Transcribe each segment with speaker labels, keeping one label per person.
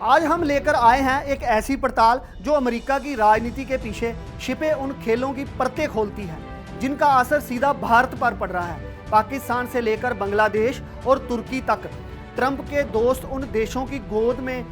Speaker 1: आज हम लेकर आए हैं एक ऐसी पड़ताल जो अमेरिका की राजनीति के पीछे छिपे उन खेलों की परतें खोलती है जिनका असर सीधा भारत पर पड़ रहा है। पाकिस्तान से लेकर बांग्लादेश और तुर्की तक ट्रंप के दोस्त उन देशों की गोद में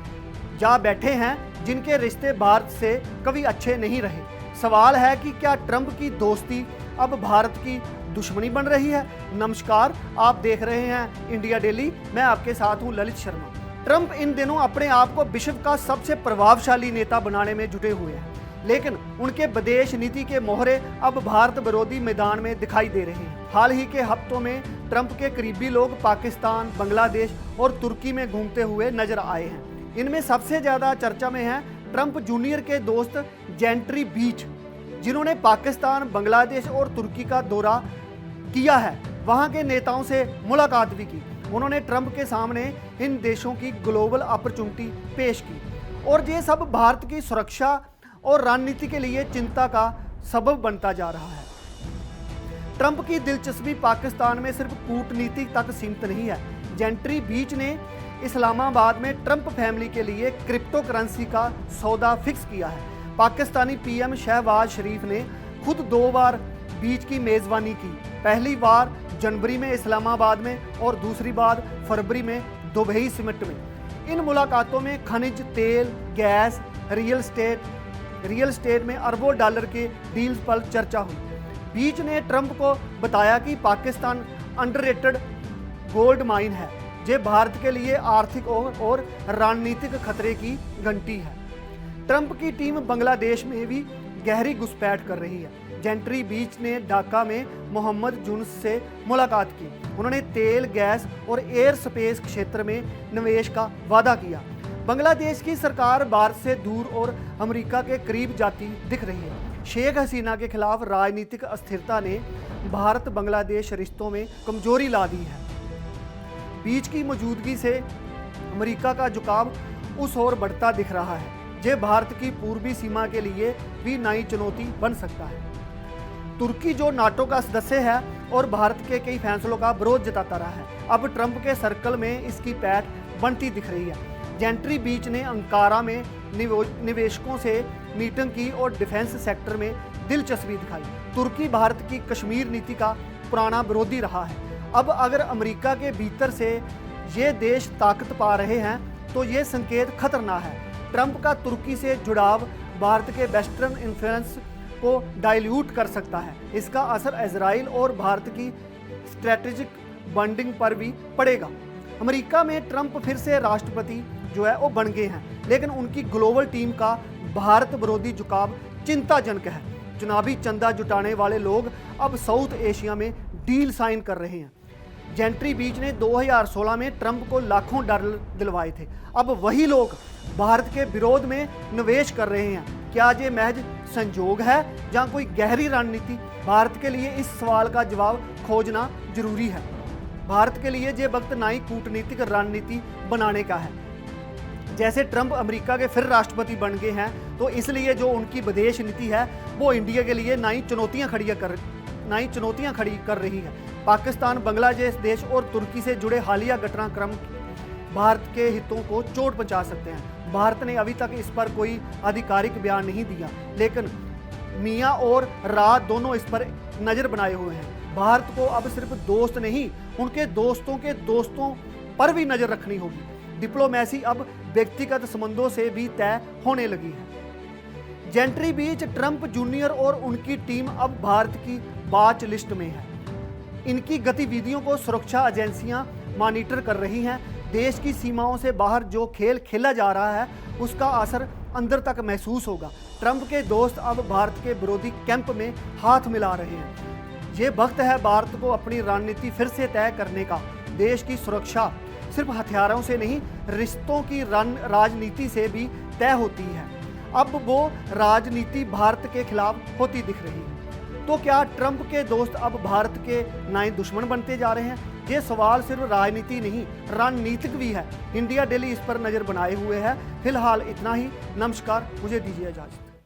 Speaker 1: जा बैठे हैं जिनके रिश्ते भारत से कभी अच्छे नहीं रहे। सवाल है कि क्या ट्रंप की दोस्ती अब भारत की दुश्मनी बन रही है। नमस्कार, आप देख रहे हैं इंडिया डेली। मैं आपके साथ हूं ललित शर्मा। ट्रंप इन दिनों अपने आप को विश्व का सबसे प्रभावशाली नेता बनाने में जुटे हुए हैं, लेकिन उनके विदेश नीति के मोहरे अब भारत विरोधी मैदान में दिखाई दे रहे हैं। हाल ही के हफ्तों में ट्रंप के करीबी लोग पाकिस्तान, बांग्लादेश और तुर्की में घूमते हुए नजर आए हैं। इनमें सबसे ज्यादा चर्चा में है ट्रंप जूनियर के दोस्त जेंट्री बीच, जिन्होंने पाकिस्तान, बांग्लादेश और तुर्की का दौरा किया है, वहां के नेताओं से मुलाकात भी की। उन्होंने ट्रंप के सामने इन देशों की ग्लोबल अपॉर्चुनिटी पेश की और ये सब भारत की सुरक्षा और रणनीति के लिए चिंता का सबब बनता जा रहा है। ट्रंप की दिलचस्पी पाकिस्तान में सिर्फ कूटनीति तक सीमित नहीं है। जेंट्री बीच ने इस्लामाबाद में ट्रंप फैमिली के लिए क्रिप्टो करेंसी का सौदा फिक्स किया है। पाकिस्तानी पीएम शहबाज शरीफ ने खुद 2 बार बीच की मेज़बानी की, पहली बार जनवरी में इस्लामाबाद में और दूसरी बार फरवरी में दुबई समिट में। इन मुलाकातों में खनिज तेल, गैस, रियल एस्टेट में अरबों डॉलर के डील्स पर चर्चा हुई। बीच ने ट्रंप को बताया कि पाकिस्तान अंडररेटेड गोल्ड माइन है, जो भारत के लिए आर्थिक और रणनीतिक खतरे की घंटी है। ट्रंप की टीम बांग्लादेश में भी गहरी घुसपैठ कर रही है। जेंट्री बीच ने ढाका में मोहम्मद यूनुस से मुलाकात की। उन्होंने तेल, गैस और एयर स्पेस क्षेत्र में निवेश का वादा किया। बांग्लादेश की सरकार भारत से दूर और अमेरिका के करीब जाती दिख रही है। शेख हसीना के खिलाफ राजनीतिक अस्थिरता ने भारत बांग्लादेश रिश्तों में कमजोरी ला दी है। बीच की मौजूदगी से अमेरिका का झुकाव उस ओर बढ़ता दिख रहा है, जो भारत की पूर्वी सीमा के लिए भी नई चुनौती बन सकता है। तुर्की, जो नाटो का सदस्य है और भारत के कई फैसलों का विरोध जताता रहा है, अब ट्रंप के सर्कल में इसकी पैठ बनती दिख रही है। जेंट्री बीच ने अंकारा में निवेशकों से मीटिंग की और डिफेंस सेक्टर में दिलचस्पी दिखाई। तुर्की भारत की कश्मीर नीति का पुराना विरोधी रहा है। अब अगर अमेरिका के भीतर से ये देश ताकत पा रहे हैं तो ये संकेत खतरनाक है। ट्रंप का तुर्की से जुड़ाव भारत के वेस्टर्न इन्फ्लुएंस को डाइल्यूट कर सकता है। इसका असर इजराइल और भारत की स्ट्रेटेजिक बॉन्डिंग पर भी पड़ेगा। अमेरिका में ट्रंप फिर से राष्ट्रपति जो है वो बन गए हैं, लेकिन उनकी ग्लोबल टीम का भारत विरोधी झुकाव चिंताजनक है। चुनावी चंदा जुटाने वाले लोग अब साउथ एशिया में डील साइन कर रहे हैं। जेंट्री बीच ने 2016 में ट्रंप को लाखों डॉलर दिलवाए थे। अब वही लोग भारत के विरोध में निवेश कर रहे हैं। क्या ये महज संजोग है या कोई गहरी रणनीति? भारत के लिए इस सवाल का जवाब खोजना जरूरी है। भारत के लिए ये वक्त नई कूटनीतिक रणनीति बनाने का है। जैसे ट्रंप अमेरिका के फिर राष्ट्रपति बन गए हैं, तो इसलिए जो उनकी विदेश नीति है वो इंडिया के लिए नई चुनौतियां खड़ी कर रही है। पाकिस्तान, बांग्लादेश देश और तुर्की से जुड़े हालिया घटनाक्रम भारत के हितों को चोट पहुंचा सकते हैं। भारत ने अभी तक इस पर कोई आधिकारिक बयान नहीं दिया, लेकिन मियां और राज दोनों इस पर नज़र बनाए हुए हैं। भारत को अब सिर्फ दोस्त नहीं, उनके दोस्तों के दोस्तों पर भी नज़र रखनी होगी। डिप्लोमेसी अब व्यक्तिगत संबंधों से भी तय होने लगी है। जेंट्री बीच, ट्रंप जूनियर और उनकी टीम अब भारत की वॉच लिस्ट में है। इनकी गतिविधियों को सुरक्षा एजेंसियां मॉनिटर कर रही हैं। देश की सीमाओं से बाहर जो खेल खेला जा रहा है उसका असर अंदर तक महसूस होगा। ट्रंप के दोस्त अब भारत के विरोधी कैंप में हाथ मिला रहे हैं। ये वक्त है भारत को अपनी रणनीति फिर से तय करने का। देश की सुरक्षा सिर्फ हथियारों से नहीं, रिश्तों की राजनीति से भी तय होती है। अब वो राजनीति भारत के खिलाफ होती दिख रही है। तो क्या ट्रंप के दोस्त अब भारत के नए दुश्मन बनते जा रहे हैं? ये सवाल सिर्फ राजनीति नहीं, रणनीतिक भी है। इंडिया डेली इस पर नज़र बनाए हुए है। फिलहाल इतना ही। नमस्कार, मुझे दीजिए इजाज़त।